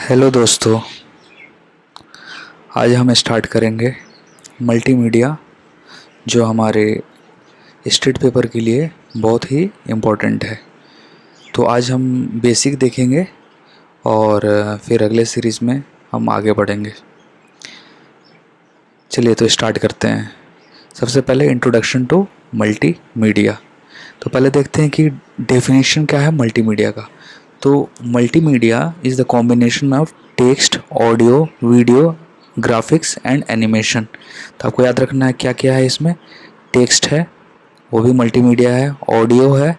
Hello दोस्तों, आज हम स्टार्ट करेंगे मल्टीमीडिया जो हमारे स्टेट पेपर के लिए बहुत ही इम्पोर्टेंट है। तो आज हम बेसिक देखेंगे और फिर अगले सीरीज़ में हम आगे बढ़ेंगे। चलिए तो स्टार्ट करते हैं। सबसे पहले इंट्रोडक्शन टू मल्टीमीडिया। तो पहले देखते हैं कि डेफिनेशन क्या है मल्टीमीडिया का। तो multimedia is the combination of text, audio, video, graphics and animation. तो आपको याद रखना है क्या क्या है इसमें। टेक्स्ट है, वो भी मल्टीमीडिया है। ऑडियो है,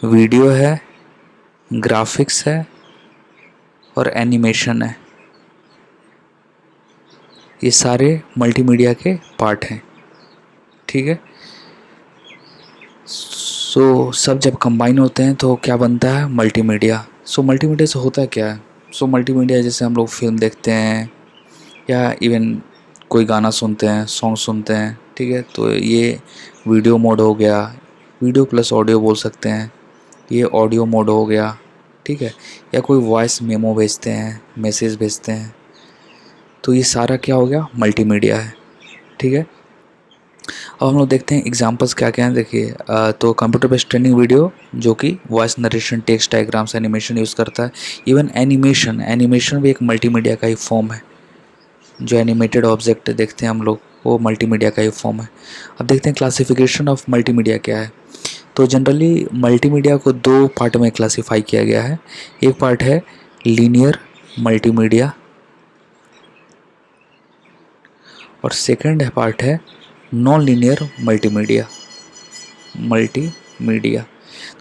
वीडियो है, ग्राफिक्स है और एनिमेशन है। ये सारे मल्टीमीडिया के पार्ट हैं, ठीक है। सो सब जब कंबाइन होते हैं तो क्या बनता है मल्टीमीडिया। सो मल्टीमीडिया से होता क्या है। सो मल्टीमीडिया जैसे हम लोग फिल्म देखते हैं या इवन कोई गाना सुनते हैं, सॉन्ग सुनते हैं, ठीक है। तो ये वीडियो मोड हो गया, वीडियो प्लस ऑडियो बोल सकते हैं। ये ऑडियो मोड हो गया, ठीक है। या कोई वॉइस मेमो भेजते हैं, मैसेज भेजते हैं, तो ये सारा क्या हो गया मल्टीमीडिया है, ठीक है। अब हम लोग देखते हैं एग्जांपल्स क्या क्या हैं। देखिए तो कंप्यूटर बेस्ड ट्रेनिंग वीडियो जो कि voice narration, text, diagrams, animation use करता है। इवन एनिमेशन भी एक मल्टीमीडिया का ही फॉर्म है। जो एनिमेटेड ऑब्जेक्ट देखते हैं हम लोग, वो मल्टीमीडिया का ही फॉर्म है। अब देखते हैं क्लासिफिकेशन ऑफ मल्टीमीडिया क्या है। तो जनरली मल्टीमीडिया को दो पार्ट में क्लासिफाई किया गया है। एक पार्ट है लीनियर मल्टीमीडिया और सेकंड पार्ट है नॉन लीनियर मल्टीमीडिया।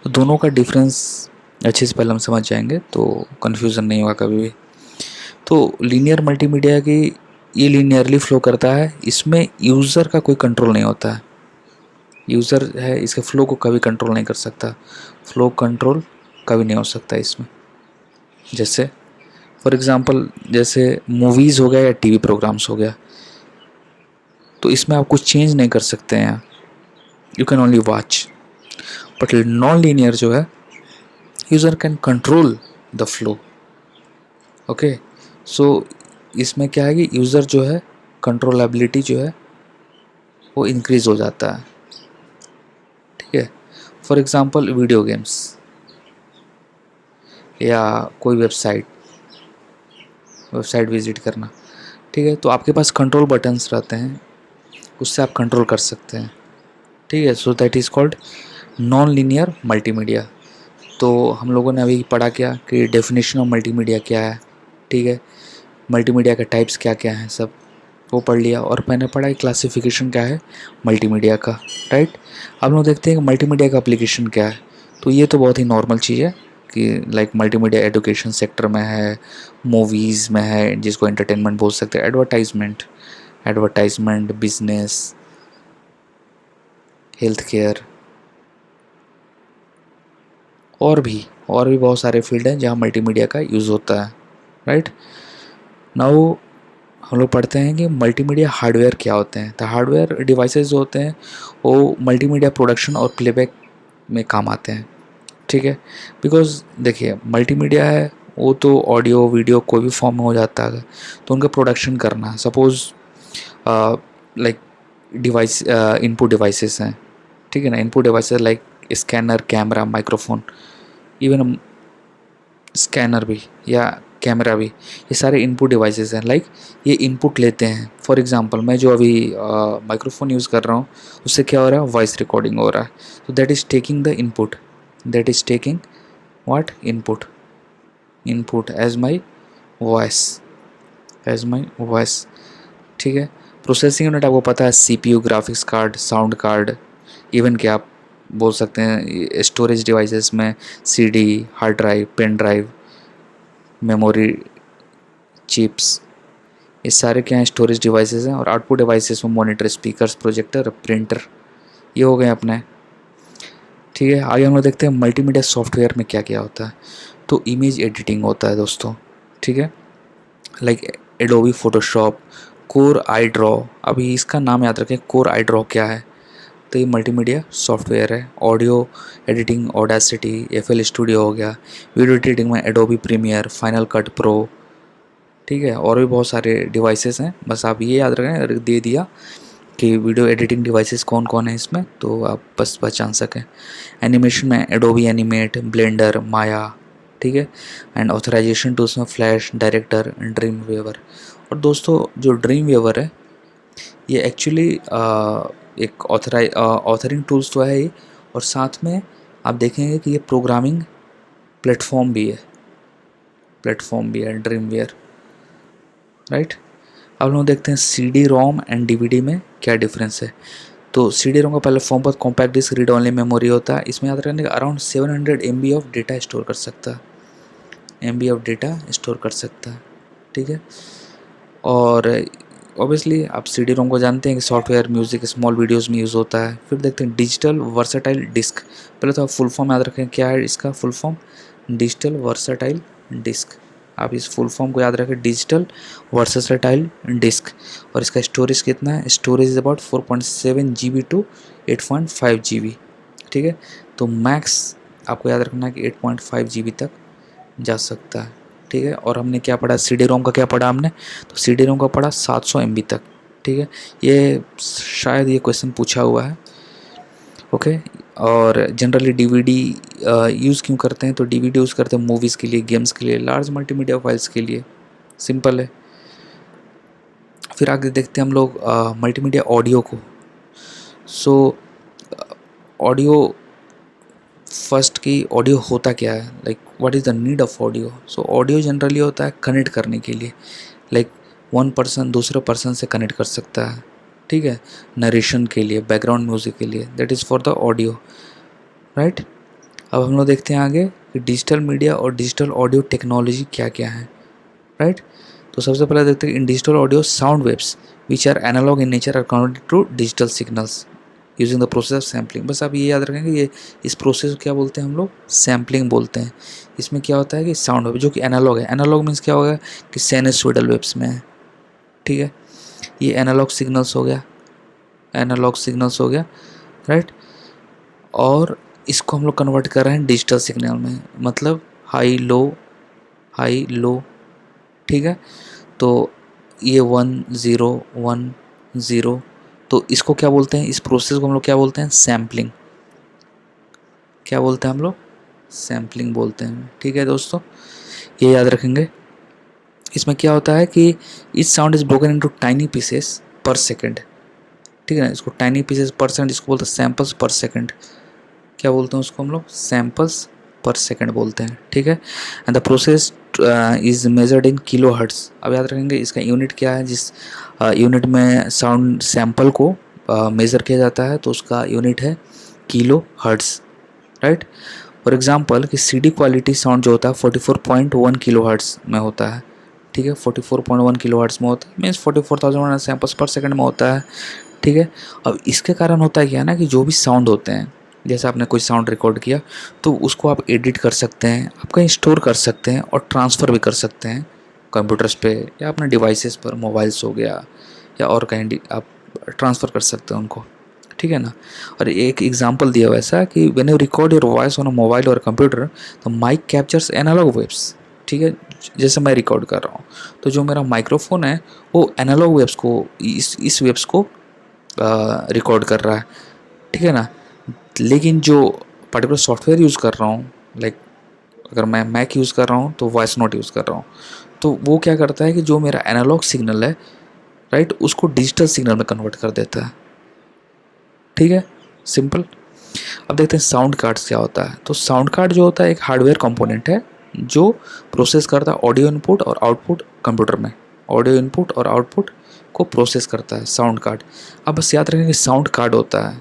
तो दोनों का डिफरेंस अच्छे से पहले हम समझ जाएंगे तो कन्फ्यूज़न नहीं होगा कभी भी। तो लीनियर मल्टीमीडिया की ये लीनियरली फ्लो करता है। इसमें यूज़र का कोई कंट्रोल नहीं होता है। यूज़र है, इसके फ्लो को कभी कंट्रोल नहीं कर सकता। फ्लो कंट्रोल कभी नहीं हो सकता इसमें। जैसे फॉर एग्ज़ाम्पल जैसे मूवीज़ हो गया या टीवी प्रोग्राम्स हो गया, तो इसमें आप कुछ चेंज नहीं कर सकते हैं, you can only watch. But non linear जो है, user can control the flow. Okay, so इसमें क्या है कि यूज़र जो है कंट्रोलेबिलिटी जो है वो इंक्रीज़ हो जाता है, ठीक है। फॉर एग्ज़ाम्पल वीडियो गेम्स या कोई वेबसाइट विज़िट करना, ठीक है। तो आपके पास कंट्रोल बटन्स रहते हैं, उससे आप कंट्रोल कर सकते हैं, ठीक है। So that is called non linear multimedia. तो हम लोगों ने अभी पढ़ा क्या कि डेफिनेशन ऑफ मल्टीमीडिया क्या है, ठीक है। मल्टीमीडिया के टाइप्स क्या क्या हैं, सब वो पढ़ लिया। और मैंने पढ़ा क्लासिफिकेशन क्या है मल्टीमीडिया का, राइट। अब लोग देखते हैं कि मल्टीमीडिया का एप्लीकेशन क्या है। तो ये तो बहुत ही नॉर्मल चीज़ है कि लाइक मल्टीमीडिया एजुकेशन सेक्टर में है, मूवीज़ में है, जिसको एंटरटेनमेंट बोल सकते हैं, एडवर्टाइजमेंट, बिजनेस, हेल्थ केयर और भी बहुत सारे फील्ड हैं जहाँ मल्टीमीडिया का यूज़ होता है, राइट। नाउ हम लोग पढ़ते हैं कि मल्टीमीडिया हार्डवेयर क्या होते हैं। तो हार्डवेयर डिवाइसेस जो होते हैं वो मल्टीमीडिया प्रोडक्शन और प्लेबैक में काम आते हैं, ठीक है। बिकॉज देखिए मल्टीमीडिया है वो तो ऑडियो वीडियो कोई भी फॉर्म में हो जाता है, तो उनका प्रोडक्शन करना, suppose like device input devices हैं, ठीक है ना। Input devices like scanner, camera, microphone, even scanner भी या कैमरा भी, ये सारे इनपुट डिवाइसेस हैं। लाइक ये इनपुट लेते हैं। फॉर एग्जांपल मैं जो अभी माइक्रोफोन यूज़ कर रहा हूँ, उससे क्या हो रहा है, वॉइस रिकॉर्डिंग हो रहा है। तो that is taking the input, that is taking what, input as my voice, ठीक है। प्रोसेसिंग यूनिट आपको पता है, CPU, graphics card, sound card, even क्या आप बोल सकते हैं स्टोरेज डिवाइसेस में CD, hard drive, pen drive, memory chips, ये सारे क्या हैं, स्टोरेज डिवाइसेस हैं। और आउटपुट डिवाइसेस में मॉनिटर, स्पीकर्स, प्रोजेक्टर, प्रिंटर, ये हो गए अपने, ठीक है। आगे हम लोग देखते हैं मल्टीमीडिया सॉफ्टवेयर में क्या क्या होता है। तो इमेज एडिटिंग होता है दोस्तों, ठीक है, like Adobe Photoshop, core I draw. अभी इसका नाम याद रखें, कोर आई ड्रॉ क्या है। तो ये मल्टीमीडिया सॉफ्टवेयर है। Audio editing Audacity, FL Studio हो गया, वीडियो एडिटिंग में Adobe Premiere, Final Cut Pro, ठीक है, और भी बहुत सारे डिवाइसेस हैं। बस आप ये याद रखें, दे दिया कि वीडियो एडिटिंग डिवाइसेस कौन कौन है इसमें, तो आप बस पहचान सकें। एनिमेशन में एडोबी एनिमेट, ब्लेंडर, माया, ठीक है, एंड ऑथराइजेशन टूल्स में फ्लैश, डायरेक्टर, ड्रीम वेवर। और दोस्तों जो ड्रीम वेवर है ये एक्चुअली एक ऑथरिंग टूल्स तो है ही, और साथ में आप देखेंगे कि ये प्रोग्रामिंग प्लेटफॉर्म भी है ड्रीम वेयर, राइट। अब लोग देखते हैं C D ROM and DVD में क्या डिफरेंस है। तो सी डी रोम का पहले फॉर्म पर compact disc read only memory होता है। इसमें याद रखने का around 700 MB of data store कर सकता है, ठीक है। और ऑब्वियसली आप सी डी रोम को जानते हैं कि सॉफ्टवेयर, म्यूज़िक, स्मॉल वीडियोज़ में यूज़ होता है। फिर देखते हैं डिजिटल वर्सेटाइल डिस्क। पहले तो आप फुल फॉर्म याद रखें, क्या है इसका full form, digital versatile disc. आप इस फुल फॉर्म को याद रखें, डिजिटल वर्सेटाइल डिस्क। और इसका स्टोरेज कितना है, storage is about 4.7 GB to 8.5 GB, ठीक है। तो मैक्स आपको याद रखना है कि 8.5 GB तक जा सकता है, ठीक है। और हमने क्या पढ़ा, सी डी रोम का क्या पढ़ा हमने, तो सी डी रोम का पढ़ा 700 MB तक, ठीक है। ये शायद ये क्वेश्चन पूछा हुआ है, ओके। और जनरली डीवीडी यूज़ क्यों करते हैं, तो डीवीडी यूज़ करते हैं मूवीज़ के लिए, गेम्स के लिए, लार्ज मल्टीमीडिया फाइल्स के लिए, सिंपल है। फिर आगे देखते हैं हम लोग मल्टीमीडिया ऑडियो को। सो ऑडियो फर्स्ट की ऑडियो होता क्या है, like what is the need of audio. So audio generally होता है कनेक्ट करने के लिए, लाइक वन पर्सन दूसरे पर्सन से कनेक्ट कर सकता है, ठीक है, नरेशन के लिए, बैकग्राउंड म्यूजिक के लिए, that is for the audio, right. अब हम लोग देखते हैं आगे कि डिजिटल मीडिया और डिजिटल ऑडियो टेक्नोलॉजी क्या क्या है, राइट। तो सबसे पहले देखते हैं in digital audio sound waves which are analog in nature are converted to digital signals using the process of sampling. बस आप ये याद रखें कि ये इस प्रोसेस को क्या बोलते हैं हम लोग, सैम्पलिंग बोलते हैं। इसमें क्या होता है कि साउंड वेव जो कि एनालॉग है, एनालॉग मीन्स क्या होगा कि साइनसॉइडल वेव्स में है, ठीक है। ये एनालॉग सिग्नल्स हो गया, राइट। और इसको हम लोग कन्वर्ट कर रहे हैं डिजिटल सिग्नल में, मतलब हाई लो, ठीक है। तो ये 1 0 1 0, तो इसको क्या बोलते हैं, इस प्रोसेस को हम लोग क्या बोलते हैं, सैम्पलिंग। क्या बोलते हैं हम लोग, सैम्पलिंग बोलते हैं, ठीक है दोस्तों, ये याद रखेंगे। इसमें क्या होता है कि etch sound is broken into tiny pieces पर सेकंड, ठीक है ना। इसको टाइनी पीसेस पर सेकंड, इसको बोलते हैं सैम्पल्स पर सेकंड। क्या बोलते हैं उसको हम लोग, सैम्पल्स पर सेकंड बोलते हैं, ठीक है। And the process is measured in kilo hertz. अब याद रखेंगे इसका यूनिट क्या है, जिस यूनिट में साउंड सैंपल को मेज़र किया जाता है तो उसका यूनिट है kilo hertz, right. For example कि सीडी क्वालिटी साउंड जो होता है 44.1 किलो हर्ट्स में होता है, ठीक है, 44.1 किलो हर्ट्स में होता है, मीन्स 44,000 सैंपल्स पर सेकंड में होता है, ठीक है। अब इसके कारण होता है क्या ना कि जो भी साउंड होते हैं, जैसे आपने कोई साउंड रिकॉर्ड किया तो उसको आप एडिट कर सकते हैं, आप कहीं स्टोर कर सकते हैं और ट्रांसफ़र भी कर सकते हैं कंप्यूटर्स पे या अपने डिवाइसेस पर, मोबाइल्स हो गया या और कहीं आप ट्रांसफ़र कर सकते हैं उनको, ठीक है ना। और एक एग्जांपल दिया हुआ ऐसा कि when you record your voice on a mobile और कंप्यूटर तो माइक कैप्चर्स एनालॉग वेव्स, ठीक है। जैसे मैं रिकॉर्ड कर रहा हूँ तो जो मेरा माइक्रोफोन है वो एनालॉग वेव्स को, इस वेव्स को रिकॉर्ड कर रहा है, ठीक है ना। लेकिन जो पर्टिकुलर सॉफ्टवेयर यूज़ कर रहा हूँ, लाइक अगर मैं मैक यूज़ कर रहा हूँ तो वॉइस नोट यूज़ कर रहा हूँ, तो वो क्या करता है कि जो मेरा एनालॉग सिग्नल है, राइट, उसको डिजिटल सिग्नल में कन्वर्ट कर देता है, ठीक है, सिंपल। अब देखते हैं साउंड कार्ड्स क्या होता है। तो साउंड कार्ड जो होता है एक हार्डवेयर कंपोनेंट है जो प्रोसेस करता है ऑडियो इनपुट और आउटपुट कंप्यूटर में, ऑडियो इनपुट और आउटपुट को प्रोसेस करता है साउंड कार्ड। अब बस याद रखें कि साउंड कार्ड होता है,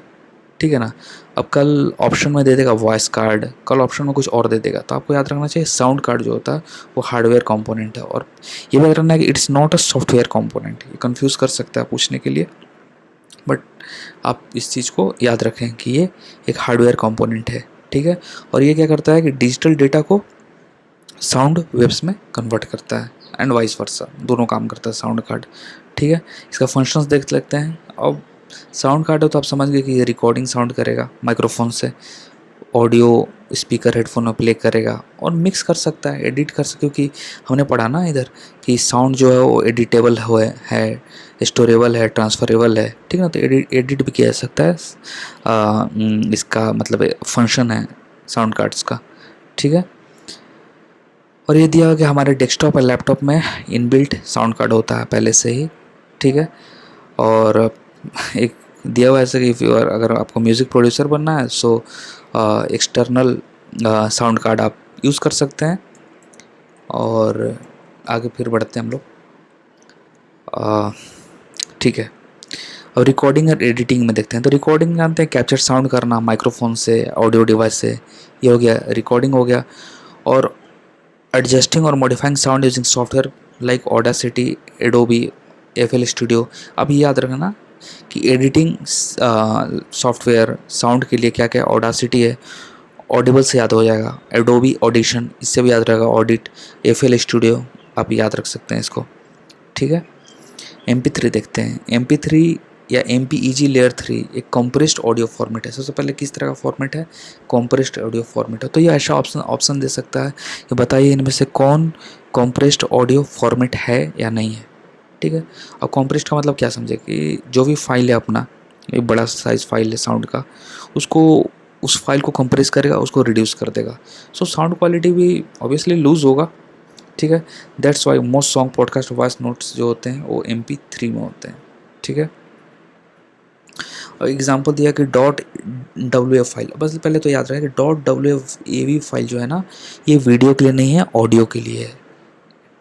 ठीक है ना। अब कल ऑप्शन में दे देगा वॉइस कार्ड, कल ऑप्शन में कुछ और दे देगा, तो आपको याद रखना चाहिए साउंड कार्ड जो होता है वो हार्डवेयर कंपोनेंट है। और ये भी याद रखना है कि it's not a software component, ये कंफ्यूज कर सकता है पूछने के लिए, बट आप इस चीज़ को याद रखें कि ये एक हार्डवेयर कंपोनेंट है, ठीक है। और ये क्या करता है कि डिजिटल डेटा को साउंड वेव्स में कन्वर्ट करता है एंड वाइस वर्सा, दोनों काम करता है साउंड कार्ड, ठीक है। इसका फंक्शंस देख लेते हैं। अब साउंड कार्ड हो तो आप समझ गए कि ये रिकॉर्डिंग साउंड करेगा माइक्रोफोन से, ऑडियो स्पीकर हेडफोन में प्ले करेगा और मिक्स कर सकता है, एडिट कर सकता, क्योंकि हमने पढ़ा ना इधर कि साउंड जो है वो एडिटेबल है, स्टोरेबल है, ट्रांसफरेबल है, ठीक है ना। तो एडिट भी किया जा सकता है, इसका मतलब फंक्शन है साउंड कार्ड्स का, ठीक है। और ये दिया कि हमारे डेस्कटॉप और लैपटॉप में इनबिल्ट साउंड कार्ड होता है पहले से ही, ठीक है। और एक दिया हुआ ऐसे कि अगर आपको म्यूज़िक प्रोड्यूसर बनना है सो एक्सटर्नल साउंड कार्ड आप यूज़ कर सकते हैं। और आगे फिर बढ़ते हैं हम लोग, ठीक है। अब रिकॉर्डिंग और एडिटिंग में देखते हैं। तो रिकॉर्डिंग जानते हैं, कैप्चर साउंड करना माइक्रोफोन से, ऑडियो डिवाइस से, ये हो गया रिकॉर्डिंग हो गया। और एडजस्टिंग और modifying sound using software like Audacity, Adobe, FL studio. अब याद रखना कि एडिटिंग सॉफ्टवेयर साउंड के लिए क्या क्या, ऑडासिटी है, ऑडिबल से याद हो जाएगा, एडोबी ऑडिशन इससे भी याद रहेगा, ऑडिट, एफएल स्टूडियो आप याद रख सकते हैं इसको, ठीक है। MP3 देखते हैं। MP3 या MPEG लेयर 3 एक कॉम्प्रेस्ड ऑडियो फॉर्मेट है। सबसे पहले किस तरह का फॉर्मेट है, कॉम्प्रेस्ड ऑडियो फॉर्मेट है। तो ये ऐसा ऑप्शन दे सकता है कि बताइए इनमें से कौन कॉम्प्रेस्ड ऑडियो फॉर्मेट है या नहीं है, ठीक है। अब कॉम्प्रेस्ड का मतलब क्या समझे कि जो भी फाइल है अपना, एक बड़ा साइज फाइल है साउंड का, उसको उस फाइल को कंप्रेस करेगा, उसको रिड्यूस कर देगा। सो साउंड क्वालिटी भी ऑब्वियसली लूज होगा, ठीक है। That's why most song podcast voice notes जो होते हैं वो MP3 में होते हैं, ठीक है। और एग्जांपल दिया कि .wf फाइल, बस पहले तो याद रहे कि .waf फाइल जो है ना, ये वीडियो के लिए नहीं है, ऑडियो के लिए है,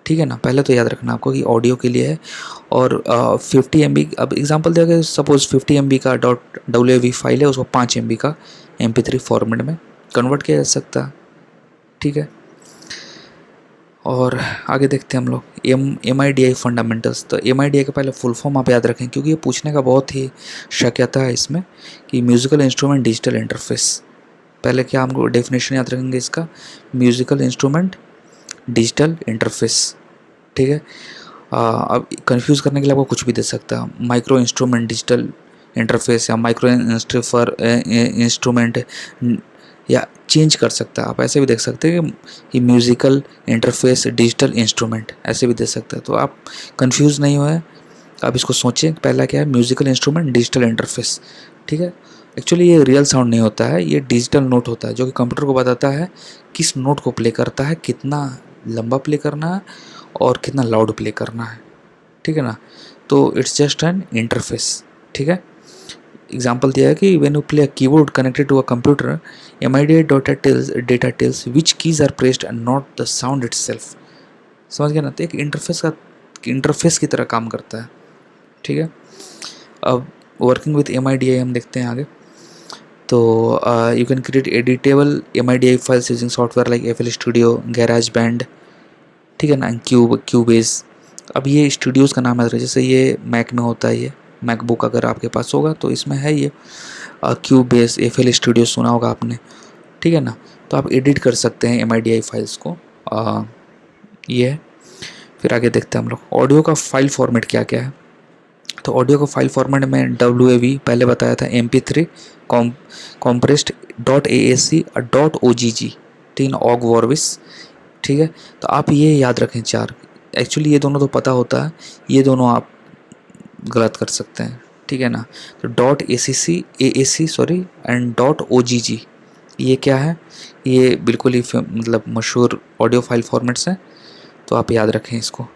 ठीक है ना। पहले तो याद रखना आपको कि ऑडियो के लिए है। और 50 MB, अब एग्जांपल दिया कि सपोज 50 MB का .waf फाइल है, उसको 5 MB का MP3 फॉर्मेट में कन्वर्ट किया जा सकता है, ठीक है। और आगे देखते हैं हम लोग MIDI फंडामेंटल्स। तो MIDI का पहले फुल फॉर्म आप याद रखें, क्योंकि ये पूछने का बहुत ही शक्यता है इसमें कि म्यूज़िकल इंस्ट्रूमेंट डिजिटल इंटरफेस। पहले क्या हमको डेफिनेशन याद रखेंगे इसका, म्यूज़िकल इंस्ट्रूमेंट डिजिटल इंटरफेस, ठीक है। अब कंफ्यूज करने के लिए आपको कुछ भी दे सकता है, माइक्रो इंस्ट्रूमेंट डिजिटल इंटरफेस या माइक्रो इंस्ट्रूमेंट, या चेंज कर सकता है। आप ऐसे भी देख सकते हैं कि म्यूज़िकल इंटरफेस डिजिटल इंस्ट्रूमेंट, ऐसे भी दे सकते हैं। तो आप कंफ्यूज नहीं हुए, आप इसको सोचें पहला क्या है, म्यूज़िकल इंस्ट्रूमेंट डिजिटल इंटरफेस, ठीक है। एक्चुअली ये रियल साउंड नहीं होता है, ये डिजिटल नोट होता है जो कि कंप्यूटर को बताता है किस नोट को प्ले करता है, कितना लंबा प्ले करना है और कितना लाउड प्ले करना है, ठीक है ना। तो इट्स जस्ट एन इंटरफेस, ठीक है। एग्जाम्पल दिया है कि when you play a keyboard connected to a computer, MIDI data tells which keys are pressed and not the sound itself। समझ गया ना। तो एक इंटरफेस की तरह काम करता है, ठीक है। अब वर्किंग विथ MIDI हम देखते हैं आगे। तो you can create editable MIDI files using software like FL studio, garage band, ठीक है ना, क्यूबेस। अब ये स्टूडियोज़ का नाम है, जैसे ये मैक में होता है, ये मैकबुक अगर आपके पास होगा तो इसमें है ये क्यूबेस, FL स्टूडियो सुना होगा आपने, ठीक है ना। तो आप एडिट कर सकते हैं MIDI फाइल्स को, ये है। फिर आगे देखते हैं हम लोग ऑडियो का फाइल फॉर्मेट क्या क्या है। तो ऑडियो का फाइल फॉर्मेट में WAV पहले बताया था, MP3 कॉम्प्रेस्ड .AAC और .OGG, ठीक है, ऑग वॉर्विस, ठीक है। तो आप ये याद रखें चार, एक्चुअली ये दोनों तो पता होता है, ये दोनों आप गलत कर सकते हैं, ठीक है ना। तो AAC सॉरी एंड .OGG ये क्या है, ये बिल्कुल ही मतलब मशहूर ऑडियो फाइल फॉर्मेट्स हैं, तो आप याद रखें इसको,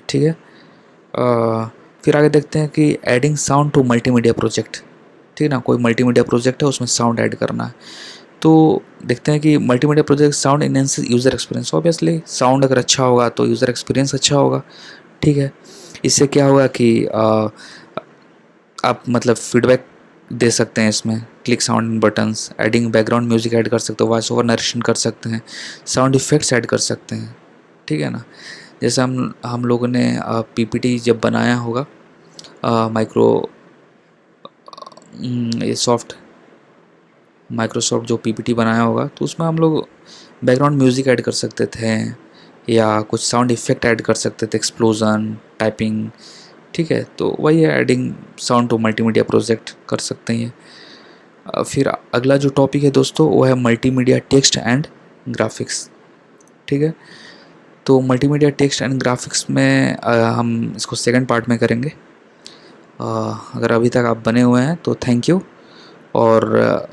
ठीक है। फिर आगे देखते हैं कि adding sound to multimedia project, ठीक है ना। कोई मल्टीमीडिया प्रोजेक्ट है, उसमें साउंड ऐड करना है, तो देखते हैं कि multimedia project sound enhances user experience. Obviously sound अगर अच्छा होगा तो यूज़र एक्सपीरियंस अच्छा होगा, ठीक है। इससे क्या होगा कि आप मतलब फीडबैक दे सकते हैं इसमें, click sound buttons, adding background music add कर सकते हो, वॉइस ओवर नरेशन कर सकते हैं, साउंड इफ़ेक्ट्स ऐड कर सकते हैं, ठीक है ना। जैसे हम लोगों ने PPT जब बनाया होगा माइक्रोसॉफ्ट जो PPT बनाया होगा, तो उसमें हम लोग बैकग्राउंड म्यूज़िक ऐड कर सकते थे या कुछ साउंड इफ़ेक्ट ऐड कर सकते थे, एक्सप्लोजन, टाइपिंग, ठीक है, तो वही है, adding sound to multimedia project कर सकते हैं। फिर अगला जो टॉपिक है दोस्तों वो है मल्टीमीडिया टेक्स्ट एंड ग्राफिक्स। ठीक है, तो मल्टीमीडिया टेक्स्ट एंड ग्राफिक्स में हम इसको सेकंड पार्ट में करेंगे। अगर अभी तक आप बने हुए हैं तो थैंक यू, और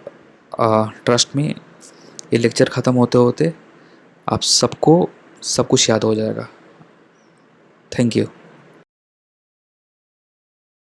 ट्रस्ट में ये लेक्चर ख़त्म होते होते आप सबको सब कुछ याद हो जाएगा। Thank you.